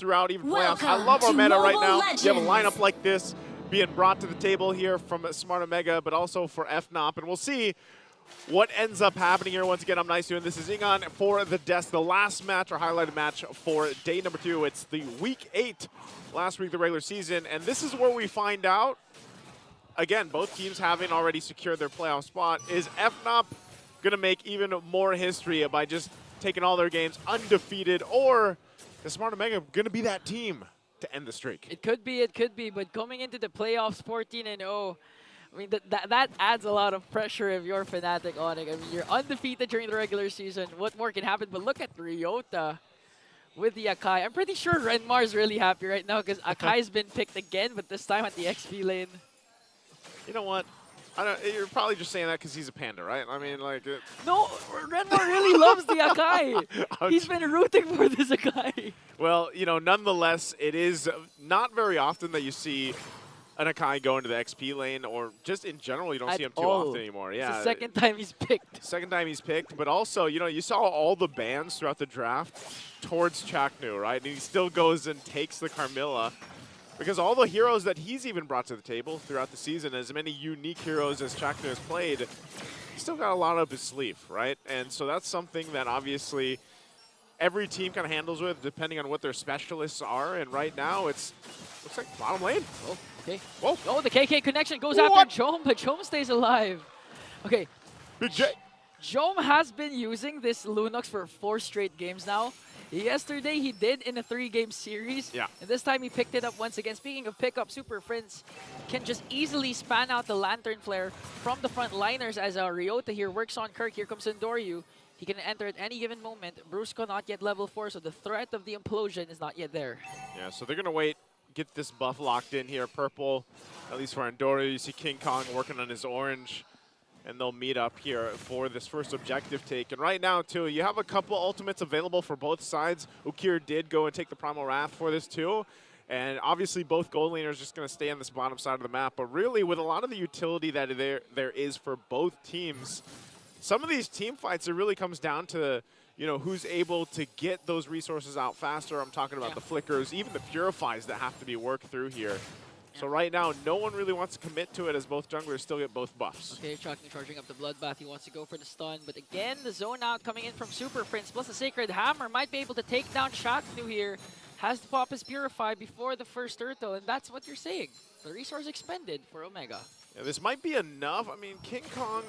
throughout even playoffs. I love our meta right now. You have a lineup like this being brought to the table here from Smart Omega, but also for Fnatic, and we'll see what ends up happening here. Once again, I'm Nice Doing. This is Ingon for the desk. The last match, or highlighted match for day number 2. It's the week 8, last week of the regular season, and this is where we find out, again, both teams having already secured their playoff spot, is Fnatic going to make even more history by just taking all their games undefeated, or is Smart Omega going to be that team to end the streak? It could be, but coming into the playoffs 14-0, I mean, that adds a lot of pressure if you're Fnatic, Onic. I mean, you're undefeated during the regular season. What more can happen? But look at Ryota with the Akai. I'm pretty sure Renmar's really happy right now because Akai's been picked again, but this time at the XP lane. You know what? You're probably just saying that because he's a panda, right? I mean, like... No, Renmar really loves the Akai. He's been rooting for this Akai. Well, you know, nonetheless, it is not very often that you see an Akai go into the XP lane, or just in general, you don't see him too often anymore. Yeah, it's the second time he's picked. Second time he's picked, but also, you know, you saw all the bans throughout the draft towards Chaknu, right? And he still goes and takes the Carmilla, because all the heroes that he's even brought to the table throughout the season, as many unique heroes as Chaknu has played, he's still got a lot up his sleeve, right? And so that's something that obviously every team kind of handles with, depending on what their specialists are. And right now, looks like bottom lane. Oh, okay. Whoa. Oh, the KK connection goes after Jom, but Jom stays alive. Okay. Big J. Jom has been using this Lunox for 4 straight games now. Yesterday, he did in a 3-game series. Yeah. And this time, he picked it up once again. Speaking of pickup, Super Prince can just easily span out the Lantern Flare from the front liners as Ryota here works on Kirk. Here comes Endoryu. He can enter at any given moment. Brusco not yet level 4, so the threat of the implosion is not yet there. Yeah, so they're going to wait, get this buff locked in here. Purple, at least for Endoryu. You see King Kong working on his orange, and they'll meet up here for this first objective take. And right now, too, you have a couple ultimates available for both sides. Ukir did go and take the Primal Wrath for this, too. And obviously, both gold laners just going to stay on this bottom side of the map. But really, with a lot of the utility that there is for both teams, some of these team fights, it really comes down to, you know, who's able to get those resources out faster. I'm talking about the flickers, even the purifies that have to be worked through here. So right now, no one really wants to commit to it as both junglers still get both buffs. Okay, Chaknu charging up the Bloodbath. He wants to go for the stun. But again, the zone out coming in from Super Prince, plus the Sacred Hammer might be able to take down Chaknu here. Has to pop his Purify before the first turtle, and that's what you're saying. The resource expended for Omega. Yeah, this might be enough. I mean, King Kong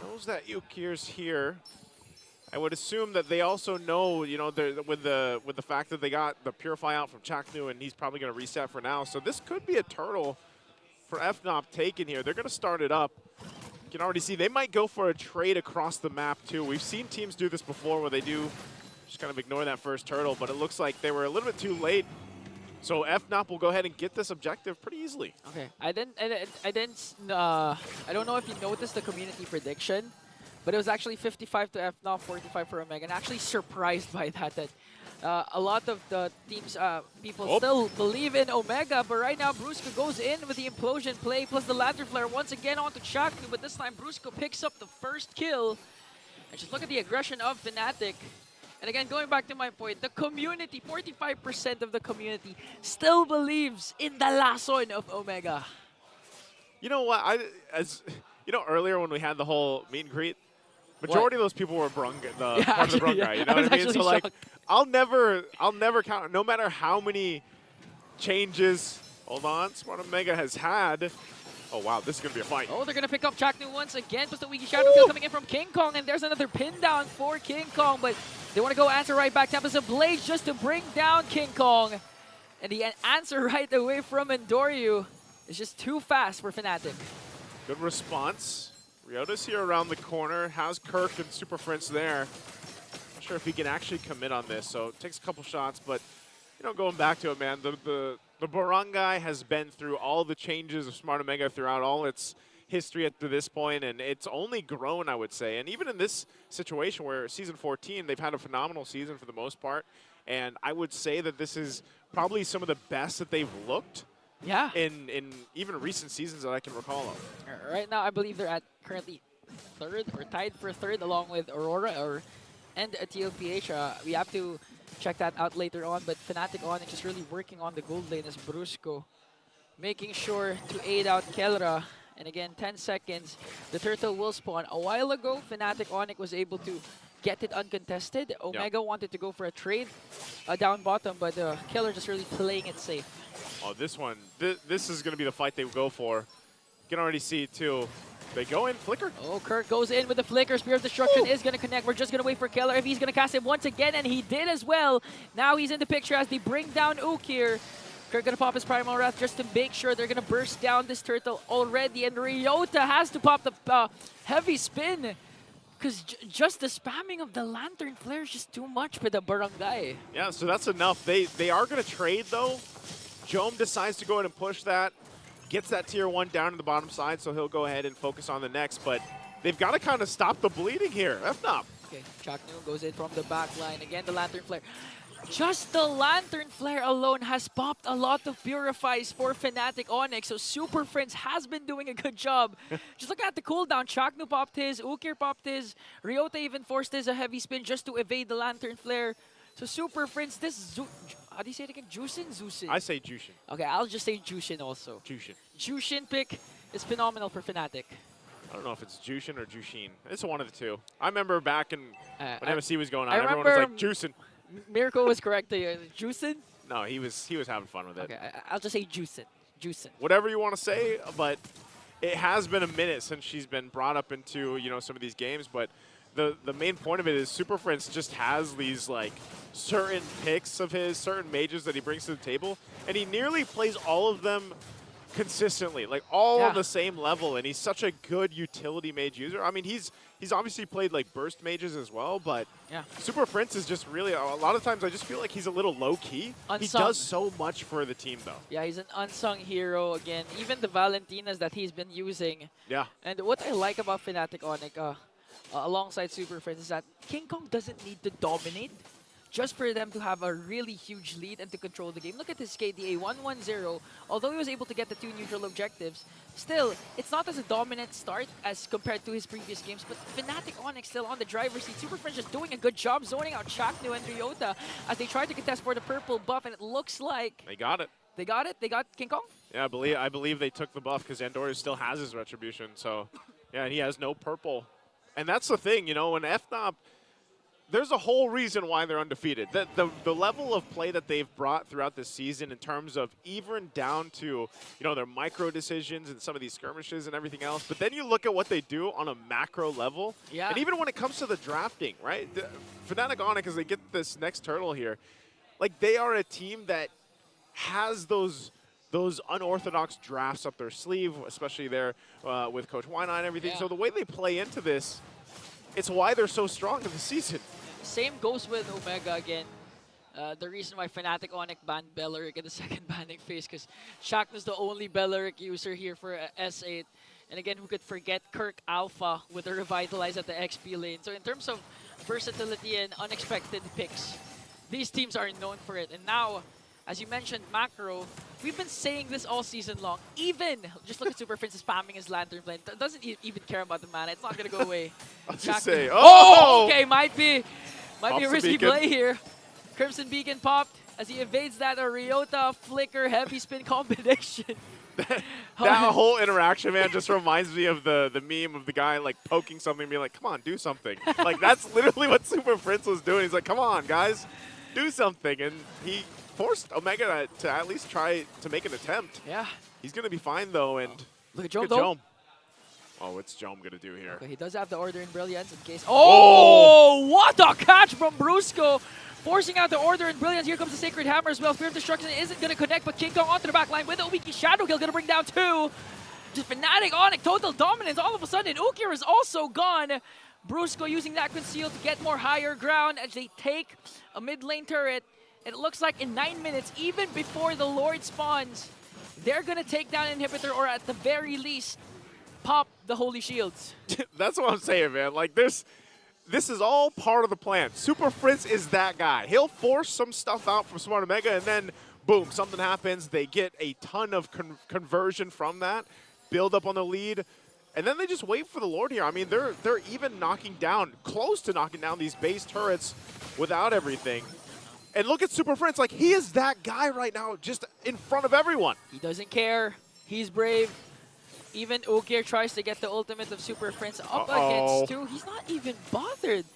knows that Ukir's here. I would assume that they also know, you know, with the fact that they got the Purify out from Chaknu, and he's probably going to reset for now. So this could be a turtle for Fnatic taken here. They're going to start it up. You can already see they might go for a trade across the map, too. We've seen teams do this before where they do just kind of ignore that first turtle, but it looks like they were a little bit too late. So Fnatic will go ahead and get this objective pretty easily. Okay, I don't know if you noticed the community prediction, but it was actually 55 to Fnatic, 45 for Omega, and actually surprised by that a lot of the teams, people still believe in Omega, but right now Brusco goes in with the implosion play plus the Lantern Flare once again onto Chaknu, but this time Brusco picks up the first kill. And just look at the aggression of Fnatic. And again, going back to my point, the community, 45% of the community still believes in the lason of Omega. You know what? You know, earlier when we had the whole meet and greet, majority of those people were part of the Brung guy. You know what I mean? So like, I'll never count. No matter how many changes, hold on, Smart Omega has had. Oh wow, this is gonna be a fight. Oh, they're gonna pick up Chaknu once again. Plus the Wiki Shadow kill coming in from King Kong, and there's another pin down for King Kong, but they want to go answer right back. Tempest Ablaze just to bring down King Kong. And the answer right away from Endoryu is just too fast for Fnatic. Good response. Ryota's here around the corner, has Kirk and Super Prince there. Not sure if he can actually commit on this, so it takes a couple shots, but you know, going back to it, man, the barangay has been through all the changes of Smart Omega throughout all its history up to this point, and it's only grown, I would say. And even in this situation where Season 14, they've had a phenomenal season for the most part, and I would say that this is probably some of the best that they've looked in even recent seasons that I can recall of. Right now, I believe they're at currently third or tied for third along with Aurora and a TLPH. We have to check that out later on, but Fnatic Onic is really working on the gold lane as Brusco, making sure to aid out Kelra. And again, 10 seconds, the turtle will spawn. A while ago, Fnatic Onic was able to get it uncontested. Omega wanted to go for a trade down bottom, but Kelra just really playing it safe. Oh, this one, this is going to be the fight they go for. You can already see it too. They go in, flicker. Oh, Kirk goes in with the flicker. Spear of Destruction is going to connect. We're just going to wait for Kelra if he's going to cast him once again, and he did as well. Now he's in the picture as they bring down Ook here. Kirk gonna pop his Primal Wrath just to make sure they're gonna burst down this turtle already, and Ryota has to pop the heavy spin because just the spamming of the Lantern Flare is just too much for the Barangay. Yeah, so that's enough. They are gonna trade though. Jome decides to go ahead and push that, gets that tier 1 down to the bottom side, so he'll go ahead and focus on the next, but they've got to kind of stop the bleeding here. FNOP. Okay, Chaknu goes in from the back line. Again, the Lantern Flare. Just the Lantern Flare alone has popped a lot of purifies for Fnatic Onic, so Super Friends has been doing a good job. Just look at the cooldown. Chaknu popped his, Ukir popped his, Ryota even forced his a heavy spin just to evade the Lantern Flare. So Super Friends, this how do you say it again? Jushin? Zusin? I say Jushin. Okay, I'll just say Jushin also. Jushin. Jushin pick is phenomenal for Fnatic. I don't know if it's Jushin or Jushin. It's one of the two. I remember back in when MSC was going on, I everyone was like, Jushin. Miracle was correct. Juicin? No, he was having fun with it. Okay, I'll just say Juicin. Juicin. Whatever you want to say, but it has been a minute since she's been brought up into some of these games. But the main point of it is Super Friends just has these like certain picks of his, certain mages that he brings to the table, and he nearly plays all of them consistently, like all on the same level, and he's such a good utility mage user. I mean, he's obviously played like burst mages as well, but Super Prince is just really, a lot of times I just feel like he's a little low-key. He does so much for the team, though. Yeah, he's an unsung hero again. Even the Valentinas that he's been using. Yeah. And what I like about Fnatic Onic, alongside Super Friends, is that King Kong doesn't need to dominate just for them to have a really huge lead and to control the game. Look at his KDA, 1-1-0. Although he was able to get the 2 neutral objectives, still, it's not as a dominant start as compared to his previous games, but Fnatic Onic still on the driver's seat. Super Friends just doing a good job zoning out Chaknu and Ryota as they try to contest for the purple buff, and it looks like they got it. They got it? They got King Kong? Yeah, I believe they took the buff because Andorius still has his Retribution, so yeah, and he has no purple. And that's the thing, when FNOP, there's a whole reason why they're undefeated. The level of play that they've brought throughout this season in terms of even down to, their micro decisions and some of these skirmishes and everything else. But then you look at what they do on a macro level. Yeah. And even when it comes to the drafting, right? Fnatic Onic, as they get this next turtle here, like they are a team that has those unorthodox drafts up their sleeve, especially there with Coach Wynai and everything. So the way they play into this, it's why they're so strong in the season. Same goes with Omega again. The reason why Fnatic Onic banned Belleric in the second banning phase, because Chaknu's the only Belleric user here for S8. And again, who could forget Kirk Alpha with the Revitalize at the XP lane. So in terms of versatility and unexpected picks, these teams are known for it. And now, as you mentioned, macro, we've been saying this all season long. Even, just look at Super Friends spamming his Lantern Flame. Doesn't even care about the mana. It's not going to go away. I'll just say, okay, might be a risky beacon. play here. Crimson Beacon popped as he evades that Ryota Flicker heavy spin combination. That whole interaction, man, just reminds me of the meme of the guy like poking something and being like, come on, do something. Like that's literally what Super Prince was doing. He's like, come on, guys, do something. And he forced Omega to at least try to make an attempt. Yeah. He's going to be fine, though. And look at Jome. Oh, what's Jome going to do here? Okay, he does have the Order in Brilliance in case. Oh, what a catch from Brusco. Forcing out the Order in Brilliance. Here comes the Sacred Hammer as well. Spirit of Destruction isn't going to connect, but King Kong onto the back line with the Obiki Shadow Kill. Going to bring down 2. Just Fnatic Onic, total dominance. All of a sudden, Ukir is also gone. Brusco using that Conceal to get more higher ground as they take a mid lane turret. It looks like in 9 minutes, even before the Lord spawns, they're going to take down Inhibitor, or at the very least, pop the Holy Shields. That's what I'm saying, man. Like, this is all part of the plan. Super Fritz is that guy. He'll force some stuff out from Smart Omega, and then, boom, something happens. They get a ton of conversion from that, build up on the lead, And then they just wait for the Lord here. I mean, they're even knocking down, close to knocking down these base turrets without everything. And look at Super Prince, like he is that guy right now, just in front of everyone. He doesn't care. He's brave. Even Ukir tries to get the ultimate of Super Prince up against 2. He's not even bothered.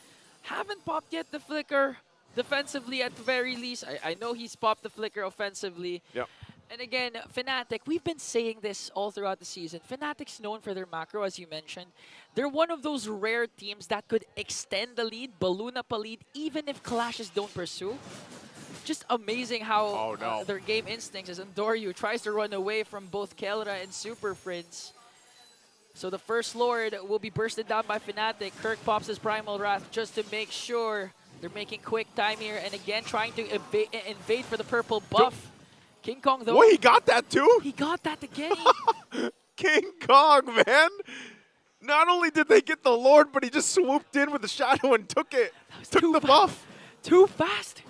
Haven't popped yet the flicker defensively at the very least. I know he's popped the flicker offensively. Yep. And again, Fnatic, we've been saying this all throughout the season. Fnatic's known for their macro, as you mentioned. They're one of those rare teams that could extend the lead, balloon up a lead, even if clashes don't pursue. Just amazing how their game instincts as Andoryu tries to run away from both Kelra and Super Prince. So the first Lord will be bursted down by Fnatic. Kirk pops his Primal Wrath just to make sure they're making quick time here. And again, trying to invade for the purple buff. King Kong, though. Wait, he got that too? He got that again. King Kong, man. Not only did they get the Lord, but he just swooped in with the shadow and took it. Took the buff. Too fast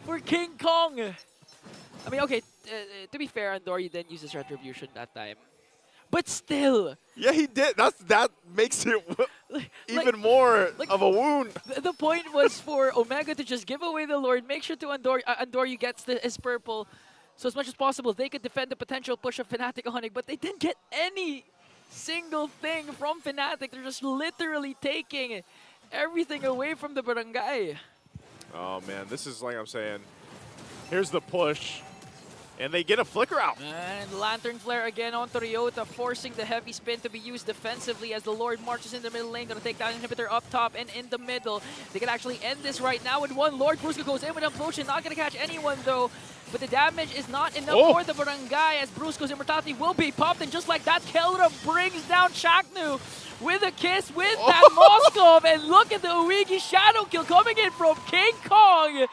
for King Kong. I mean, okay, to be fair, Andoryu didn't use his retribution that time. But still. Yeah, he did. That makes it even more of a wound. The point was for Omega to just give away the Lord, make sure to Andoryu gets his purple. So as much as possible, they could defend the potential push of Fnatic Onic, but they didn't get any single thing from Fnatic. They're just literally taking everything away from the barangay. Oh, man, this is like I'm saying. Here's the push. And they get a flicker out. And Lantern Flare again on Toyota, forcing the heavy spin to be used defensively as the Lord marches in the middle lane. Gonna take down Inhibitor up top and in the middle. They can actually end this right now with one Lord. Brusco goes in with Implosion, not gonna catch anyone though. But the damage is not enough for the Barangay as Brusco's Immortality will be popped. And just like that, Kelra brings down Shaknu with a kiss with that Moskov. And look at the Uigi Shadow Kill coming in from King Kong.